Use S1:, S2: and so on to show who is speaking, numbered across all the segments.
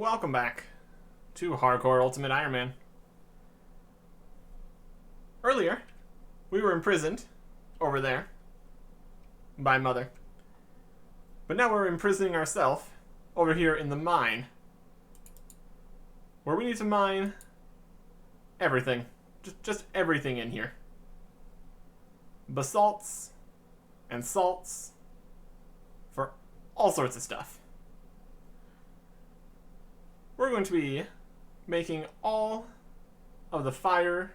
S1: welcome back to Hardcore Ultimate Iron Man. Earlier, we were imprisoned over there by Mother. But now we're imprisoning ourselves over here in the mine, where we need to mine everything. Just everything in here. Basalts and salts for all sorts of stuff. We're going to be making all of the fire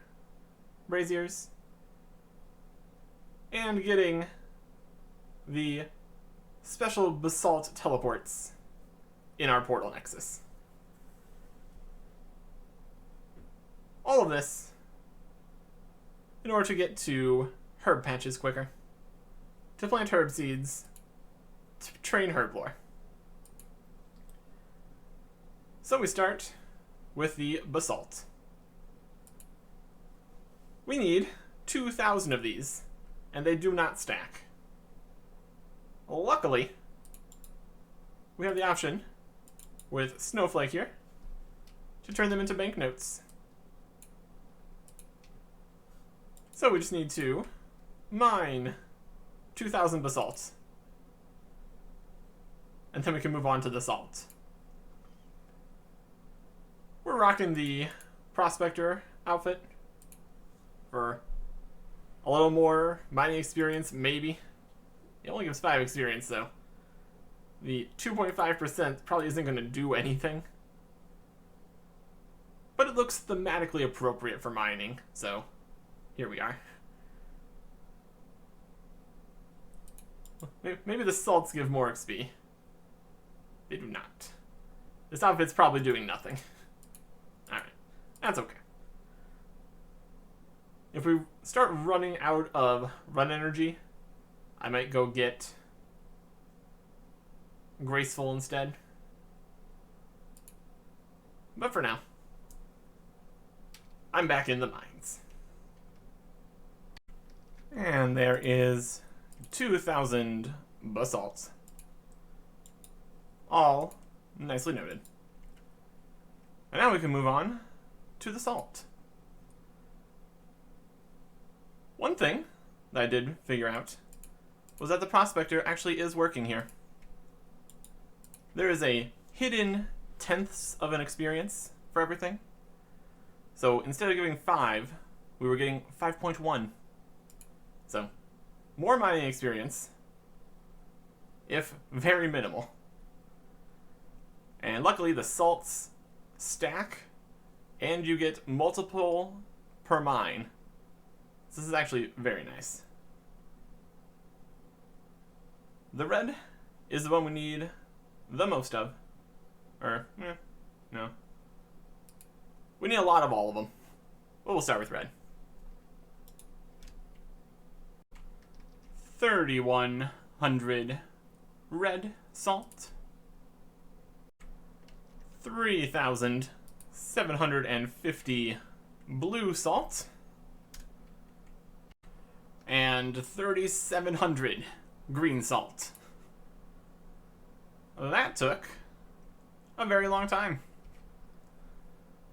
S1: braziers and getting the special basalt teleports in our portal nexus. All of this in order to get to herb patches quicker, to plant herb seeds, to train herb lore. So we start with the basalt. We need 2,000 of these, and they do not stack. Luckily, we have the option with Snowflake here to turn them into banknotes. So we just need to mine 2,000 basalt, and then we can move on to the salt. We're rocking the Prospector outfit for a little more mining experience, maybe. It only gives 5 experience, though. The 2.5% probably isn't going to do anything. But it looks thematically appropriate for mining, so here we are. Maybe the salts give more XP. They do not. This outfit's probably doing nothing. Alright, that's okay. If we start running out of run energy, I might go get Graceful instead. But for now, I'm back in the mines. And there is 2,000 basalts. All nicely noted. And now we can move on to the salt. One thing that I did figure out was that the Prospector actually is working here. There is a hidden tenths of an experience for everything. So instead of giving 5, we were getting 5.1. So more mining experience, if very minimal. And luckily the salts stack, and you get multiple per mine. So this is actually very nice. The red is the one we need the most of. No. We need a lot of all of them. But we'll start with red. 3,100 red salt. 3,750 blue salt. And 3,700 green salt. That took a very long time.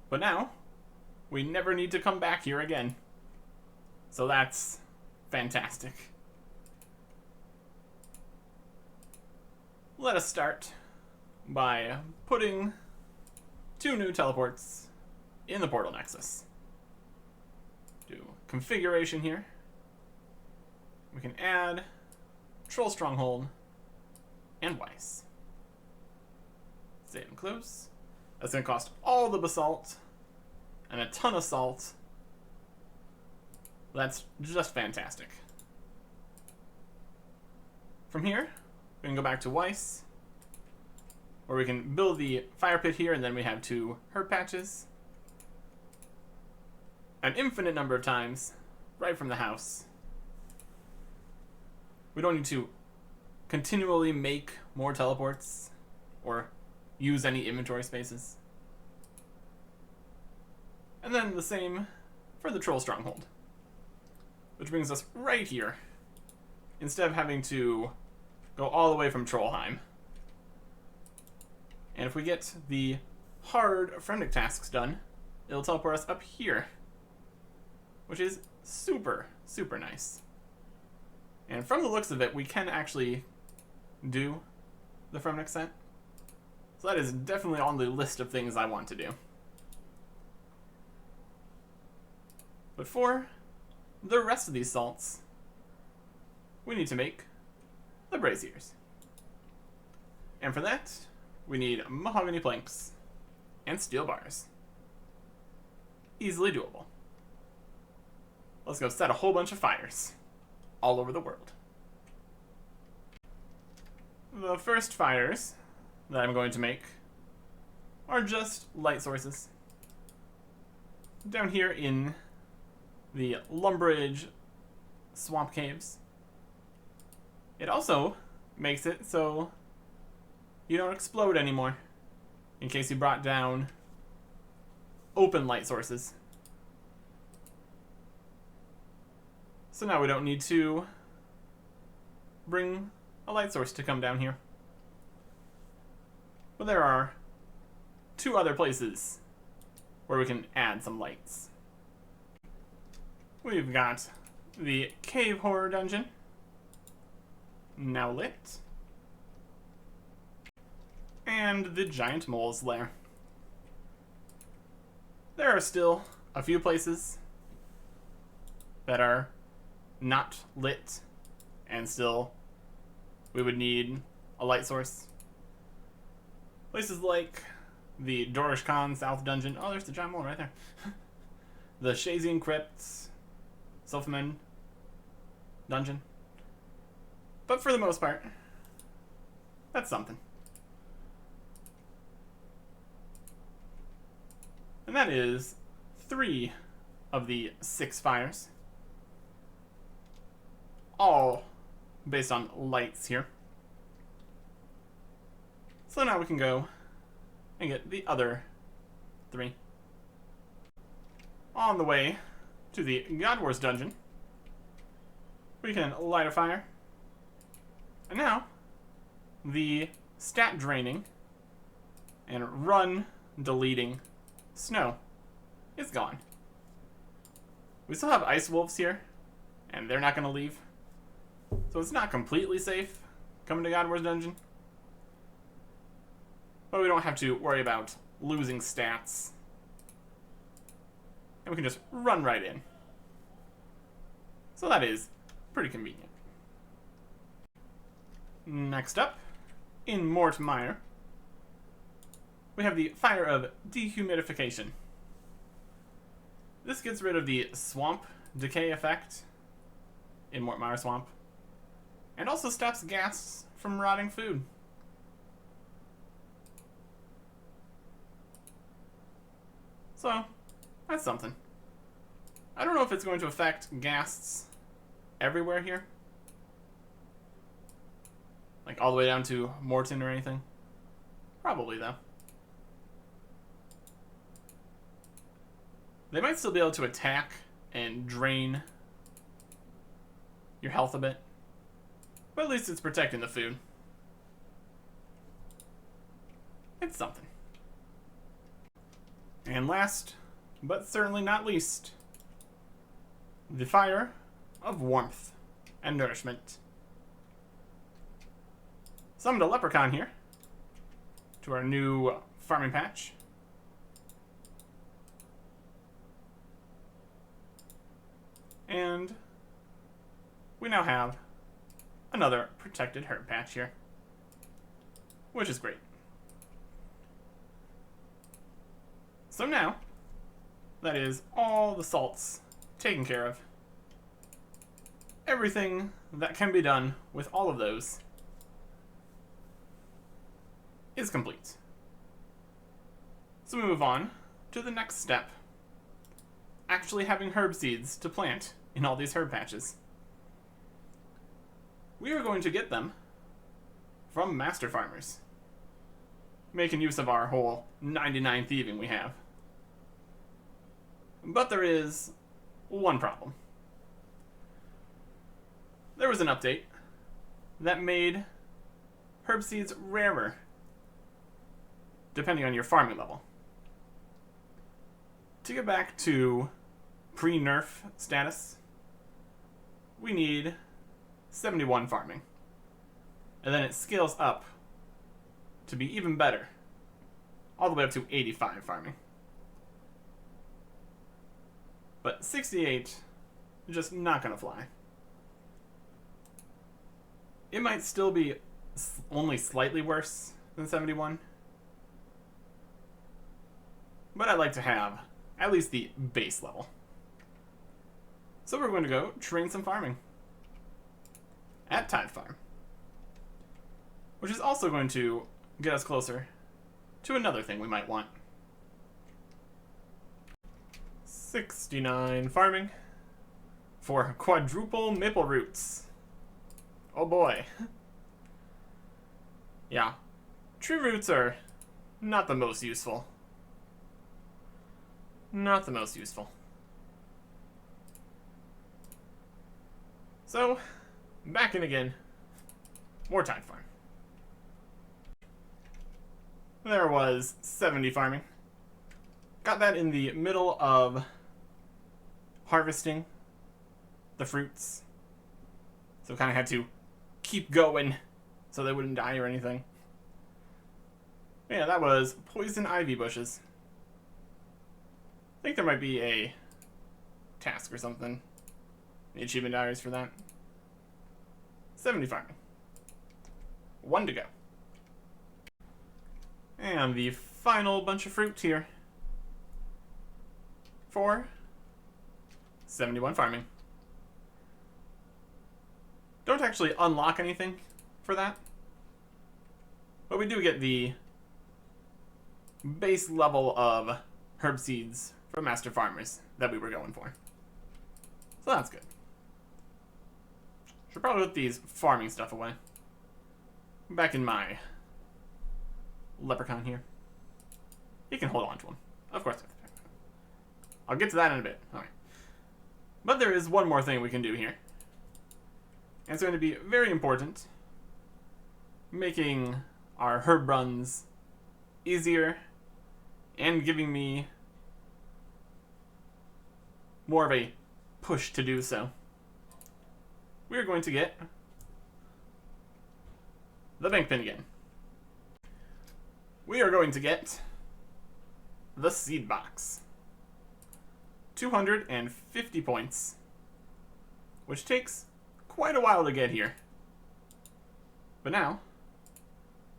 S1: But now, we never need to come back here again. So that's fantastic. Let us start by putting 2 new teleports in the portal nexus. Do configuration here. We can add Troll Stronghold and Weiss. Save and close. That's going to cost all the basalt and a ton of salt. That's just fantastic. From here, we can go back to Weiss, where we can build the fire pit here, and then we have 2 herb patches. An infinite number of times, right from the house. We don't need to continually make more teleports or use any inventory spaces. And then the same for the Troll Stronghold, which brings us right here, instead of having to go all the way from Trollheim. And if we get the hard frenetic tasks done, it'll teleport us up here, which is super, super nice. And from the looks of it, we can actually do the frenetic set. So that is definitely on the list of things I want to do. But for the rest of these salts, we need to make the braziers. And for that, we need mahogany planks and steel bars. Easily doable. Let's go set a whole bunch of fires all over the world. The first fires that I'm going to make are just light sources. Down here in the Lumbridge swamp caves. It also makes it so you don't explode anymore, in case you brought down open light sources. So now we don't need to bring a light source to come down here. But there are two other places where we can add some lights. We've got the Cave Horror Dungeon, now lit, and the Giant Mole's Lair. There are still a few places that are not lit, and still we would need a light source. Places like the Dorish Khan South Dungeon. Oh, there's the Giant Mole right there. The Shazian Crypts, Sylphamen Dungeon. But for the most part, that's something. And that is 3 of the 6 fires. All based on lights here. So now we can go and get the other 3. On the way to the God Wars dungeon, we can light a fire. And now, the stat draining and run deleting snow is gone. We still have ice wolves here, and they're not going to leave. So it's not completely safe coming to God Wars dungeon. But we don't have to worry about losing stats. And we can just run right in. So that is pretty convenient. Next up, in Mort Mire, we have the Fire of Dehumidification. This gets rid of the swamp decay effect in Mort Mire Swamp, and also stops gas from rotting food. So, that's something. I don't know if it's going to affect ghasts everywhere here. Like all the way down to Morton or anything. Probably, though. They might still be able to attack and drain your health a bit. But at least it's protecting the food. It's something. And last, but certainly not least, the Fire of Warmth and Nourishment. Summoned a leprechaun here to our new farming patch. And we now have another protected herb patch here, which is great. So now, that is all the salts taken care of. Everything that can be done with all of those is complete. So we move on to the next step. Actually having herb seeds to plant in all these herb patches. We are going to get them from master farmers, making use of our whole 99 thieving we have. But there is one problem. There was an update that made herb seeds rarer, depending on your farming level. To get back to pre-nerf status, we need 71 farming. And then it scales up to be even better, all the way up to 85 farming. But 68 is just not going to fly. It might still be only slightly worse than 71. But I'd like to have at least the base level. So we're going to go train some farming at Tide Farm, which is also going to get us closer to another thing we might want. 69 farming for quadruple maple roots. Oh boy. Yeah, tree roots are not the most useful. Not the most useful. So, back in again. More Tide Farm. There was 70 farming. Got that in the middle of harvesting the fruits. So kind of had to keep going so they wouldn't die or anything. Yeah, that was poison ivy bushes. I think there might be a task or something. The achievement diaries for that. 70 farming. 1 to go. And the final bunch of fruit here. For 71 farming. Don't actually unlock anything for that. But we do get the base level of herb seeds from Master Farmers that we were going for. So that's good. Should probably put these farming stuff away. Back in my leprechaun here. You can hold on to them. Of course. I'll get to that in a bit. Alright. But there is one more thing we can do here. And it's going to be very important. Making our herb runs easier and giving me more of a push to do so. We are going to get the bank pin again. We are going to get the seed box. 250 points, which takes quite a while to get here. But now,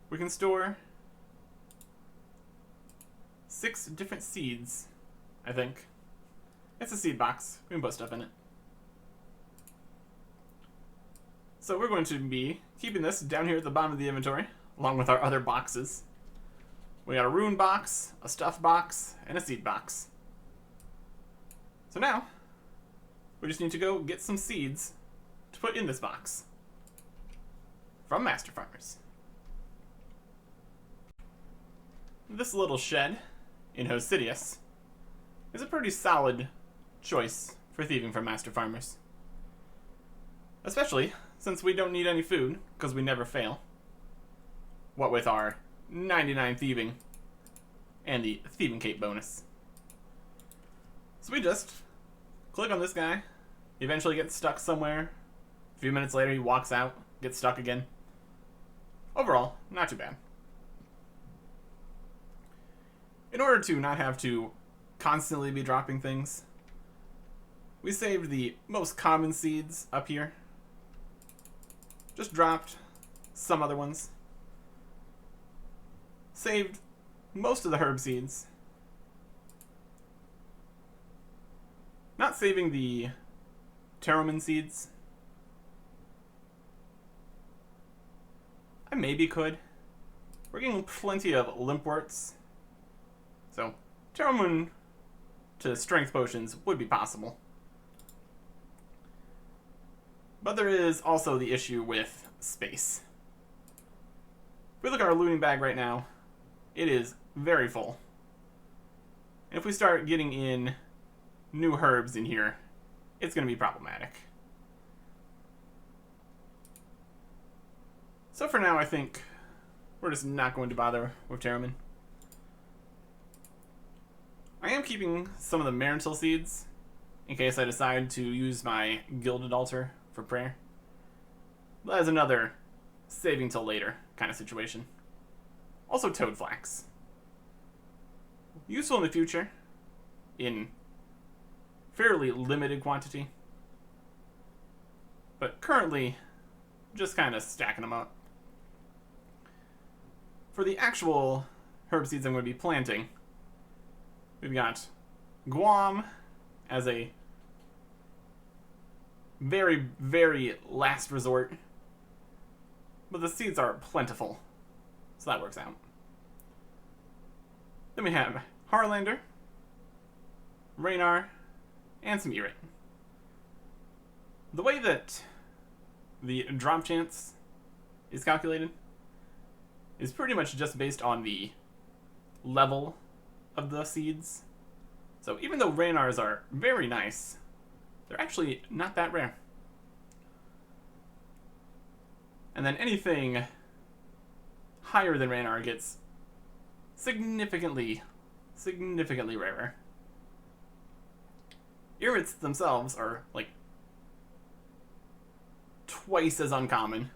S1: we can store 6 different seeds, I think. It's a seed box. We can put stuff in it. So we're going to be keeping this down here at the bottom of the inventory, along with our other boxes. We got a rune box, a stuff box, and a seed box. So now, we just need to go get some seeds to put in this box from Master Farmers. This little shed in Hosidius is a pretty solid choice for thieving from Master Farmers. Especially since we don't need any food, because we never fail. What with our 99 thieving and the thieving cape bonus. So we just click on this guy. He eventually gets stuck somewhere. A few minutes later he walks out, gets stuck again. Overall, not too bad. In order to not have to constantly be dropping things, we saved the most common seeds up here. Just dropped some other ones. Saved most of the herb seeds. Not saving the Terramin seeds. I maybe could. We're getting plenty of limpworts. So, Terramin to strength potions would be possible. But there is also the issue with space. If we look at our looting bag right now, it is very full. And if we start getting in new herbs in here, it's going to be problematic. So for now, I think we're just not going to bother with Terramin. I am keeping some of the Marentil seeds in case I decide to use my Gilded Altar for prayer. That is another saving till later kind of situation. Also Toad Flax. Useful in the future in fairly limited quantity, but currently just kind of stacking them up. For the actual herb seeds I'm going to be planting, we've got Guam as a very, very last resort, but the seeds are plentiful, so that works out. Then we have Harlander, Raynar, and some Erit. The way that the drop chance is calculated is pretty much just based on the level of the seeds. So even though Raynars are very nice, they're actually not that rare. And then anything higher than Raynar gets significantly rarer. Irits themselves are like twice as uncommon.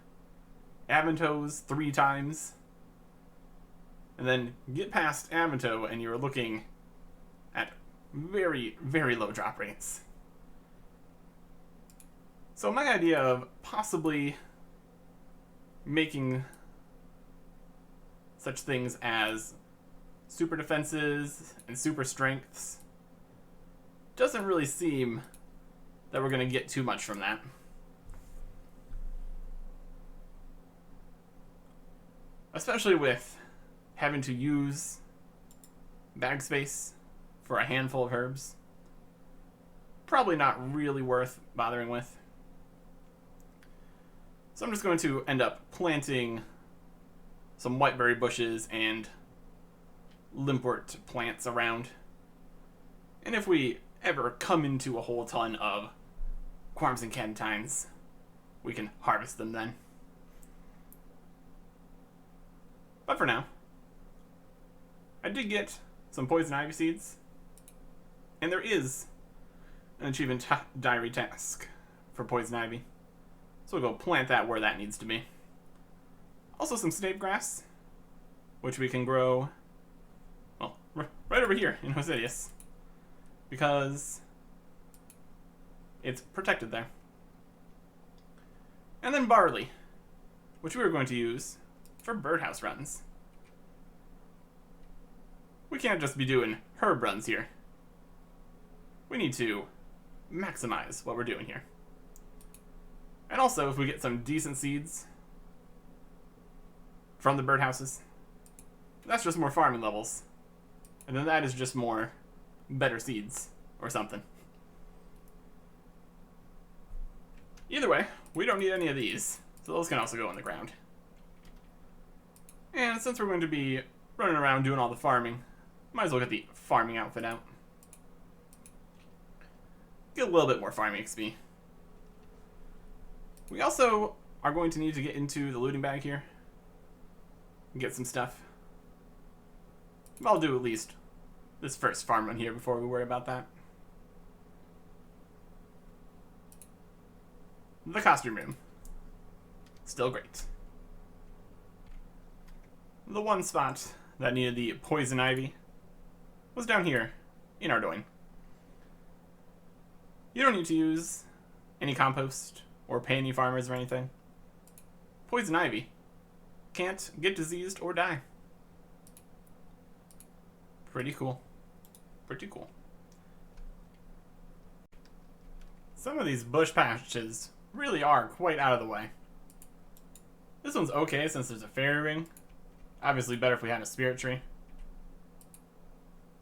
S1: Avantos 3 times. And then get past Avanto and you're looking at very, very low drop rates. So my idea of possibly making such things as super defenses and super strengths doesn't really seem that we're going to get too much from that. Especially with having to use bag space for a handful of herbs. Probably not really worth bothering with. So I'm just going to end up planting some whiteberry bushes and limpwort plants around. And if we ever come into a whole ton of Quarms and Catatines, we can harvest them then. But for now, I did get some poison ivy seeds, and there is an achievement diary task for poison ivy. So we'll go plant that where that needs to be. Also some snape grass, which we can grow, well, right over here in Hosidius, because it's protected there. And then barley, which we were going to use for birdhouse runs. We can't just be doing herb runs here. We need to maximize what we're doing here. And also, if we get some decent seeds from the birdhouses, that's just more farming levels. And then that is just more better seeds or something. Either way, we don't need any of these, so those can also go on the ground. And since we're going to be running around doing all the farming, might as well get the farming outfit out. Get a little bit more farming XP. We also are going to need to get into the looting bag here and get some stuff. I'll do at least this first farm run here before we worry about that. The costume room. Still great. The one spot that needed the poison ivy was down here in Ardoin. You don't need to use any compost or pay any farmers or anything. Poison ivy can't get diseased or die. Pretty cool. Pretty cool. Some of these bush patches really are quite out of the way. This one's okay since there's a fairy ring. Obviously better if we had a spirit tree.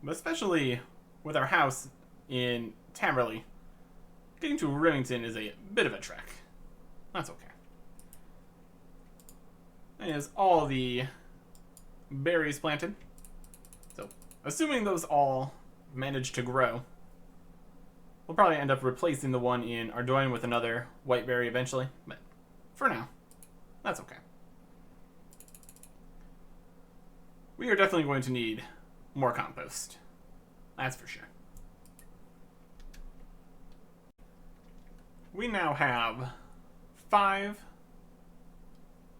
S1: But especially with our house in Tamerley, getting to Remington is a bit of a trek. That's okay. That is all the berries planted. So, assuming those all manage to grow, we'll probably end up replacing the one in Ardoin with another white berry eventually. But for now, that's okay. We are definitely going to need more compost. That's for sure. We now have 5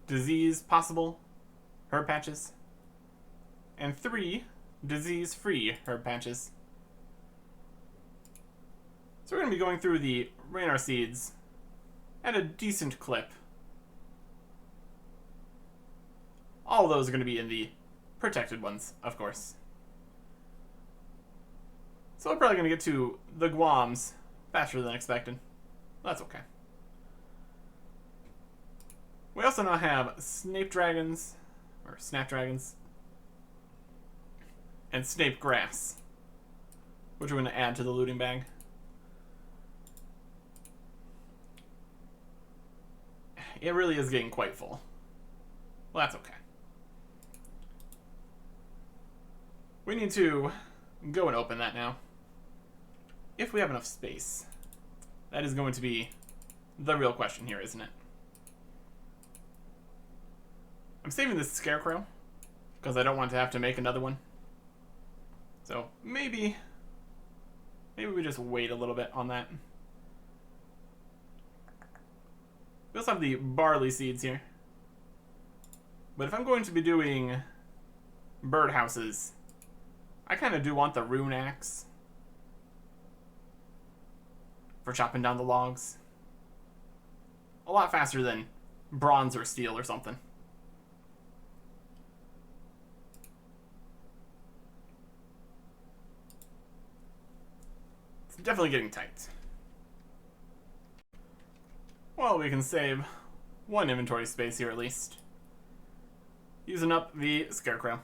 S1: disease possible herb patches and 3 disease-free herb patches. So we're going to be going through the Ranar seeds at a decent clip. All of those are going to be in the protected ones, of course. So we're probably going to get to the Guams faster than expected. That's okay. We also now have Snapdragons, or Snapdragons, and Snape Grass, which we're going to add to the looting bag. It really is getting quite full. Well, that's okay. We need to go and open that now. If we have enough space. That is going to be the real question here, isn't it? I'm saving this Scarecrow because I don't want to have to make another one. So maybe we just wait a little bit on that. We also have the barley seeds here. But if I'm going to be doing birdhouses, I kind of do want the rune axe for chopping down the logs. A lot faster than bronze or steel or something. It's definitely getting tight. Well, we can save 1 inventory space here at least. Using up the Scarecrow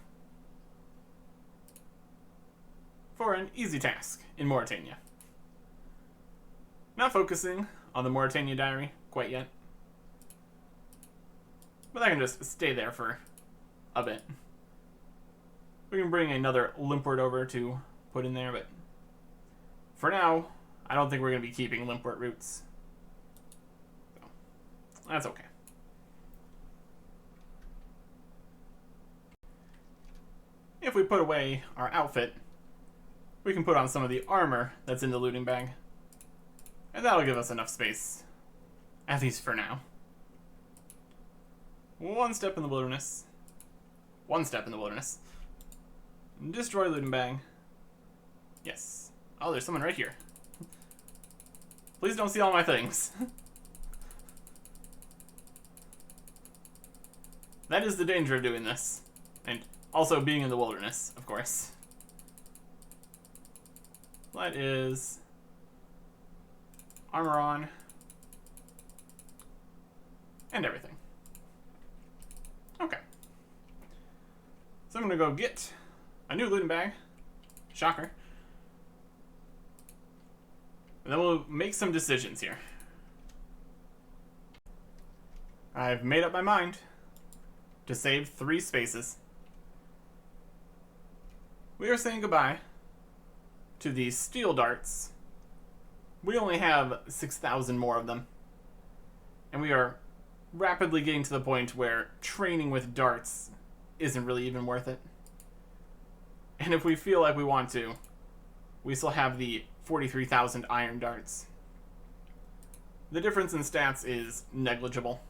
S1: for an easy task in Mauritania. Not focusing on the Mauritania diary quite yet. But I can just stay there for a bit. We can bring another limpwort over to put in there, but for now, I don't think we're going to be keeping limpwort roots. So, that's okay. If we put away our outfit, we can put on some of the armor that's in the looting bag. And that'll give us enough space. At least for now. 1 step in the wilderness. 1 step in the wilderness. Destroy looting bag. Yes. Oh, there's someone right here. Please don't see all my things. That is the danger of doing this. And also being in the wilderness, of course. That is armor on and everything. Okay. So I'm gonna go get a new looting bag. Shocker. And then we'll make some decisions here. I've made up my mind to save 3 spaces. We are saying goodbye to the steel darts. We only have 6,000 more of them. And we are rapidly getting to the point where training with darts isn't really even worth it. And if we feel like we want to, we still have the 43,000 iron darts. The difference in stats is negligible.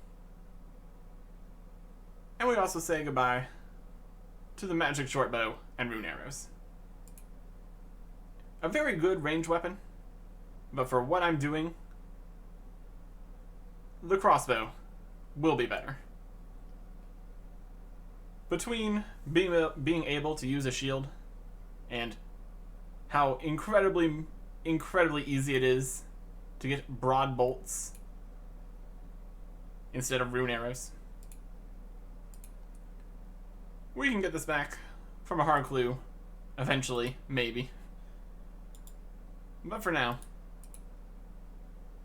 S1: And we also say goodbye to the magic short bow and rune arrows. A very good range weapon, but for what I'm doing, the crossbow will be better. Between being able to use a shield and how incredibly easy it is to get broad bolts instead of rune arrows, we can get this back from a hard clue eventually, maybe. But for now,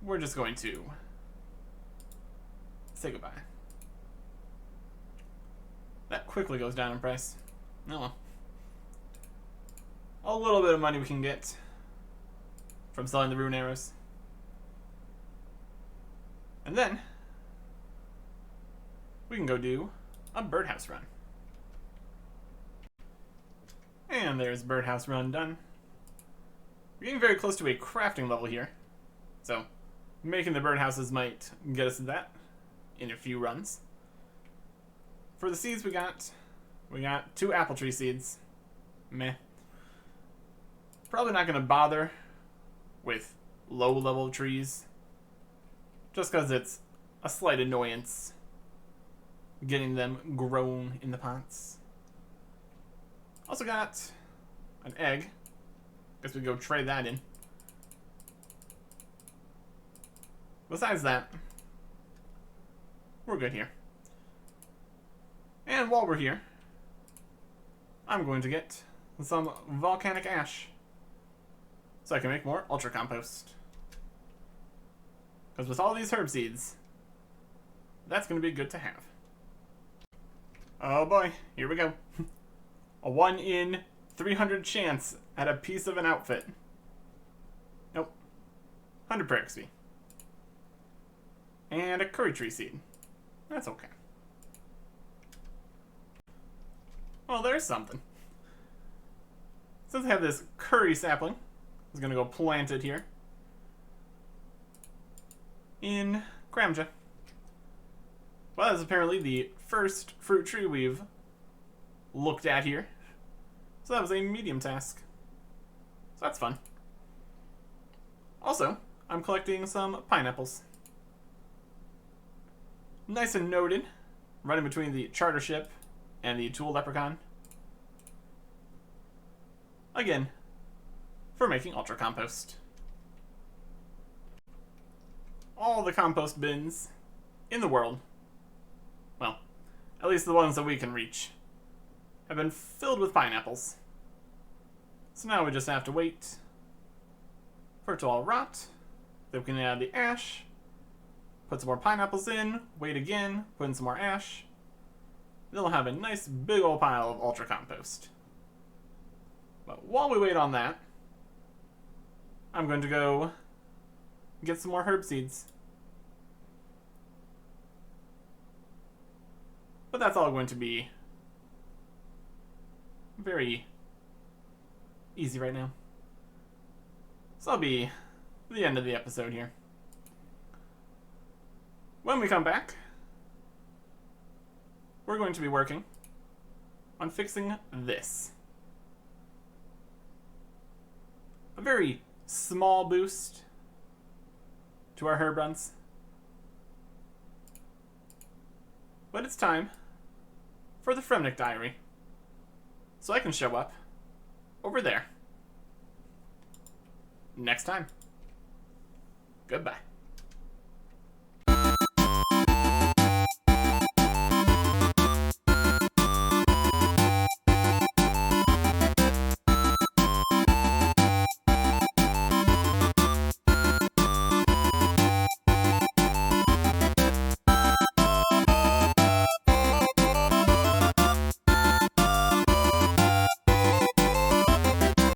S1: we're just going to say goodbye. That quickly goes down in price. Oh well. A little bit of money we can get from selling the rune arrows. And then we can go do a birdhouse run. And there's birdhouse run done. We're getting very close to a crafting level here. So, making the birdhouses might get us to that in a few runs. For the seeds we got 2 apple tree seeds. Meh. Probably not going to bother with low level trees. Just because it's a slight annoyance getting them grown in the pots. Also got an egg. Guess we go trade that in. Besides that, we're good here. And while we're here, I'm going to get some volcanic ash so I can make more ultra compost. Because with all these herb seeds, that's going to be good to have. Oh boy, here we go. A 1 in 300 chance at a piece of an outfit. Nope. 100 prayer XP. And a curry tree seed. That's okay. Well, there's something. Since I have this curry sapling, I'm going to go plant it here in Gramja. Well, that's apparently the first fruit tree we've looked at here. So that was a medium task. So that's fun. Also, I'm collecting some pineapples. Nice and noted, running between the charter ship and the tool leprechaun. Again, for making ultra compost. All the compost bins in the world, well, at least the ones that we can reach, have been filled with pineapples. So now we just have to wait for it to all rot. Then we can add the ash, put some more pineapples in, wait again, put in some more ash. Then we'll have a nice big old pile of ultra compost. But while we wait on that, I'm going to go get some more herb seeds. But that's all going to be very easy right now. So that'll be the end of the episode here. When we come back, we're going to be working on fixing this. A very small boost to our herb runs. But it's time for the Fremnik Diary, so I can show up over there next time. Goodbye.